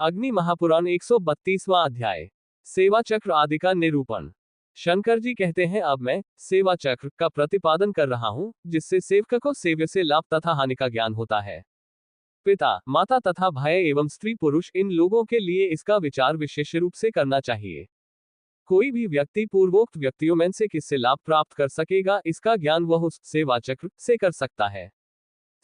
अग्नि महापुराण 132वां अध्याय। सेवा चक्र आदि का निरूपण। शंकर जी कहते हैं, अब मैं सेवा चक्र का प्रतिपादन कर रहा हूं, जिससे सेवक को सेव्य से लाभ तथा हानि का ज्ञान होता है। पिता, माता तथा भाई एवं स्त्री पुरुष, इन लोगों के लिए इसका विचार विशेष रूप से करना चाहिए। कोई भी व्यक्ति पूर्वोक्त व्यक्तियों में से किससे लाभ प्राप्त कर सकेगा, इसका ज्ञान वह उस सेवा चक्र से कर सकता है।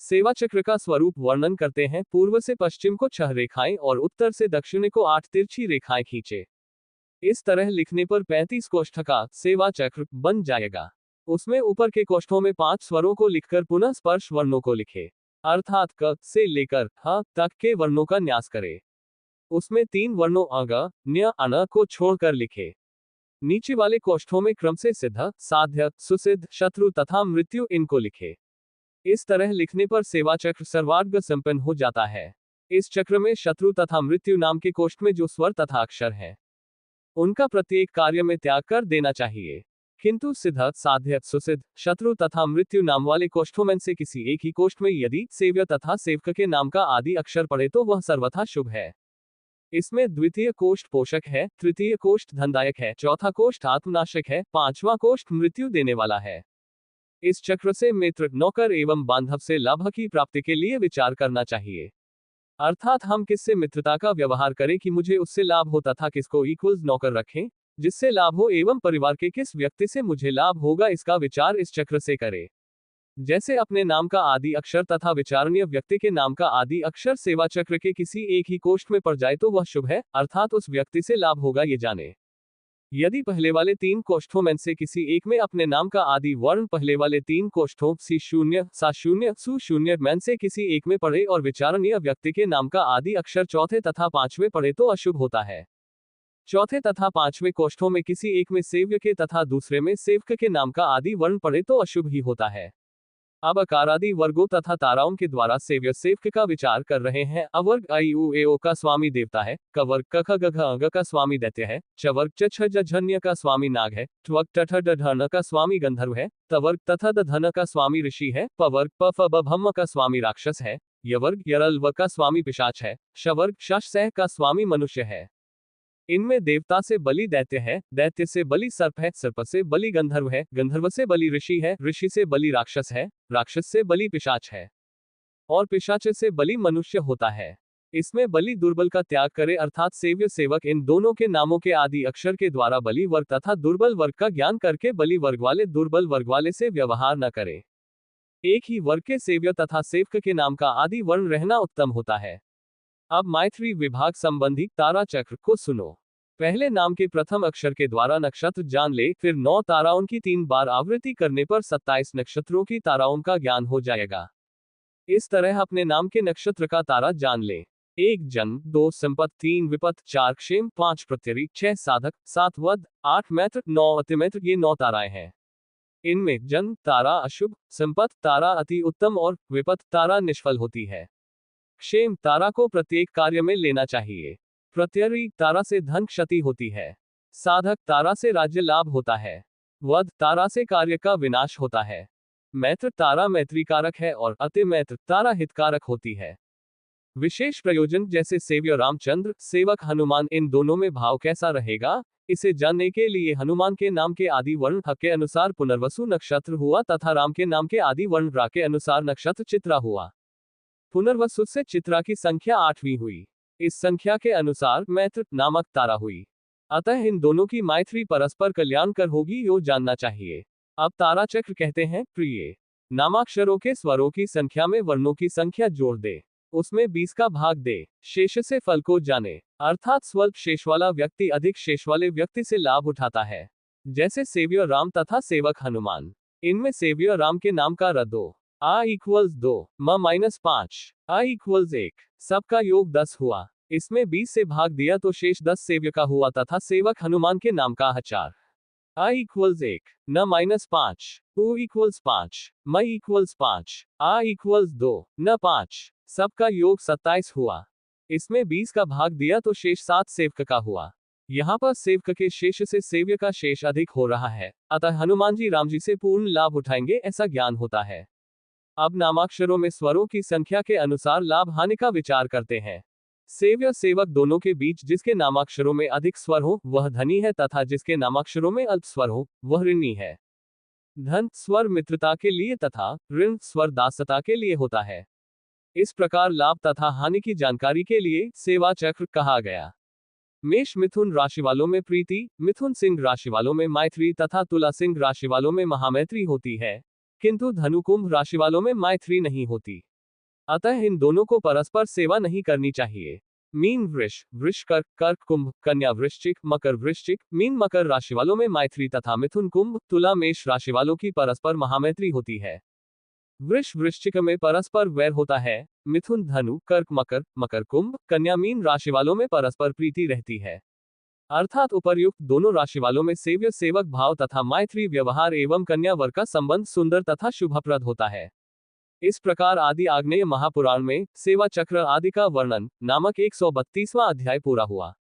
सेवा चक्र का स्वरूप वर्णन करते हैं। पूर्व से पश्चिम को 6 रेखाएं और उत्तर से दक्षिण को 8 तिरछी रेखाएं खींचे। इस तरह लिखने पर 35 कोष्ठ का सेवा चक्र बन जाएगा। उसमें ऊपर के कोष्ठों में 5 स्वरों को लिखकर पुनः स्पर्श वर्णों को लिखे, अर्थात क से लेकर ह तक के वर्णों का न्यास करे। उसमें 3 वर्णों अग, न्य, अन को छोड़कर लिखे। नीचे वाले कोष्ठों में क्रम से सिद्ध, साध्य, सुसिद्ध, शत्रु तथा मृत्यु इनको लिखे। इस तरह लिखने पर सेवा चक्र सर्वार्थ संपन्न हो जाता है। इस चक्र में शत्रु तथा मृत्यु नाम के कोष्ठ में जो स्वर तथा अक्षर है, उनका प्रत्येक कार्य में त्याग कर देना चाहिए। किंतु सिद्ध, साध्य, सुसिद्ध, शत्रु तथा मृत्यु नाम वाले कोष्ठों में से किसी एक ही कोष्ठ में यदि सेव्य तथा सेवक के नाम का आदि अक्षर पड़े तो वह सर्वथा शुभ है। इसमें द्वितीय कोष्ठ पोषक है, तृतीय कोष्ठ धनदायक है, चौथा कोष्ठ आत्मनाशक है, 5वां कोष्ठ मृत्यु देने वाला है। इस चक्र से मित्र, नौकर एवं बांधव से लाभ की प्राप्ति के लिए विचार करना चाहिए। अर्थात हम किससे मित्रता का व्यवहार करें कि मुझे उससे लाभ हो, तथा किसको इक्वल्स नौकर रखें जिससे लाभ हो, एवं परिवार के किस व्यक्ति से मुझे लाभ होगा, इसका विचार इस चक्र से करें। जैसे अपने नाम का आदि अक्षर तथा विचारणीय व्यक्ति के नाम का आदि अक्षर सेवा चक्र के किसी एक ही कोष्ठ में पड़ जाए तो वह शुभ है, अर्थात उस व्यक्ति से लाभ होगा ये जाने। यदि पहले वाले 3 कोष्ठों में से किसी एक में अपने नाम का आदि वर्ण पहले वाले 3 कोष्ठों सी0, सा0, सु0 में से किसी एक में पड़े और विचारणीय व्यक्ति के नाम का आदि अक्षर चौथे तथा 5वें पड़े तो अशुभ होता है। चौथे तथा 5वें कोष्ठों में किसी एक में सेव्य के तथा दूसरे में सेवक के नाम का आदि वर्ण पड़े तो अशुभ ही होता है। अब अकारादि वर्गों तथा ताराओं के द्वारा सेव्य सेवक का विचार कर रहे हैं। अवर्ग आई उ ए ओ का स्वामी देवता है, कवर्ग क ख ग घ अंग का स्वामी दैत्य है, चवर्ग च छ ज झन्य का स्वामी नाग है, ट्वग टठ ड ढ का स्वामी गंधर्व है, तवर्ग तथा द धन का स्वामी ऋषि है, पवर्ग प फ ब भम्म का स्वामी राक्षस है, यवर्ग यरल व का स्वामी पिशाच है, शवर्ग शश सह का स्वामी मनुष्य है। इनमें देवता से बलि दैत्य है, दैत्य से बलि सर्प है, सर्प से बलि गंधर्व है, गंधर्व से बलि ऋषि है, ऋषि से बलि राक्षस है, राक्षस से बलि पिशाच है, और पिशाच से बलि मनुष्य होता है। इसमें बलि दुर्बल का त्याग करे, अर्थात सेव्य सेवक इन दोनों के नामों के आदि अक्षर के द्वारा बलि वर्ग तथा दुर्बल वर्ग का ज्ञान करके बलि वर्ग वाले दुर्बल वर्ग वाले से व्यवहार न करे। एक ही वर्ग के सेव्य तथा सेवक के नाम का आदि वर्ण रहना उत्तम होता है। अब मैत्री विभाग संबंधी तारा चक्र को सुनो। पहले नाम के प्रथम अक्षर के द्वारा नक्षत्र जान ले, फिर 9 ताराओं की 3 बार आवृत्ति करने पर 27 नक्षत्रों की ताराओं का ज्ञान हो जाएगा। इस तरह अपने नाम के नक्षत्र का तारा जान ले। 1 जन्म, 2 संपत, 3 विपत, 4 क्षेम, 5 प्रत्यरी, 6 साधक, 7 वध, 8 मैत्र, 9 अतिमैत्र, ये 9 ताराएं हैं। इनमें जन्म तारा अशुभ, संपत तारा अति उत्तम और विपत तारा निष्फल होती है। क्षेम तारा को प्रत्येक कार्य में लेना चाहिए। प्रत्यरी तारा से धन क्षति होती है। साधक तारा से राज्य लाभ होता है। वध तारा से कार्य का विनाश होता है। मैत्र तारा मैत्रीकारक है और अतिमैत्र तारा हितकारक होती है। विशेष प्रयोजन जैसे सेव्य रामचंद्र, सेवक हनुमान, इन दोनों में भाव कैसा रहेगा, इसे जानने के लिए हनुमान के नाम के आदि वर्ण ह के अनुसार पुनर्वसु नक्षत्र हुआ तथा राम के नाम के आदि वर्ण रा के अनुसार नक्षत्र चित्रा हुआ। पुनर्वसु से चित्रा की संख्या 8वीं हुई। इस संख्या के अनुसार मैत्र नामक तारा हुई। अतः इन दोनों की मैत्री परस्पर कल्याण कर होगी यो जानना चाहिए। अब तारा चक्र कहते हैं, प्रिय नामाक्षरों के स्वरों की संख्या में वर्णों की संख्या जोड़ दे, उसमें 20 का भाग दे, शेष से फल को जाने, अर्थात स्वल्प शेष वाला व्यक्ति अधिक शेष वाले व्यक्ति से लाभ उठाता है। जैसे सेव्य राम तथा सेवक हनुमान। इनमें सेव्य राम के नाम का रदो आ इक्वल्स 2, म -5, आ इक्वल्स 1, सबका योग 10 हुआ। इसमें 20 से भाग दिया तो शेष 10 सेव्य का हुआ तथा सेवक हनुमान के नाम का 4, आ इक्वल्स 1, न -5, उ इक्वल्स 5, म इक्वल्स 5, आ इक्वल्स 2, न 5, सबका योग 27 हुआ। इसमें 20 का भाग दिया तो शेष 7 सेवक का हुआ। यहाँ पर सेवक के शेष से सेव्य का शेष अधिक हो रहा है, अतः हनुमान जी राम जी से पूर्ण लाभ उठाएंगे ऐसा ज्ञान होता है। अब नामाक्षरों में स्वरों की संख्या के अनुसार लाभ हानि का विचार करते हैं। सेव्य सेवक दोनों के बीच जिसके नामाक्षरों में अधिक स्वर हो वह धनी है तथा जिसके नामाक्षरों में अल्प स्वर हो वह ऋणी है। धन स्वर मित्रता के लिए तथा ऋण स्वर दासता के लिए होता है। इस प्रकार लाभ तथा हानि की जानकारी के लिए सेवा चक्र कहा गया। मेष मिथुन राशि वालों में प्रीति, मिथुन सिंह राशि वालों में मैत्री तथा तुला सिंह राशि वालों में महामैत्री होती है, किंतु धनु कुंभ राशि वालों में मैत्री नहीं होती। अतः इन दोनों को परस्पर सेवा नहीं करनी चाहिए। मीन वृष, वृष कर्क, कर्क कुंभ, कन्या वृश्चिक, मकर वृश्चिक, मीन मकर राशि वालों में मैत्री तथा मिथुन कुंभ, तुला मेष राशि वालों की परस्पर महामैत्री होती है। वृष वृश्चिक में परस्पर वैर होता है। मिथुन धनु, कर्क मकर, मकर कुंभ, कन्या मीन राशि वालों में परस्पर प्रीति रहती है। अर्थात उपर्युक्त दोनों राशि वालों में सेव्य सेवक भाव तथा मैत्री व्यवहार एवं कन्या वर का संबंध सुंदर तथा शुभप्रद होता है। इस प्रकार आदि आग्नेय महापुराण में सेवा चक्र आदि का वर्णन नामक 132वां अध्याय पूरा हुआ।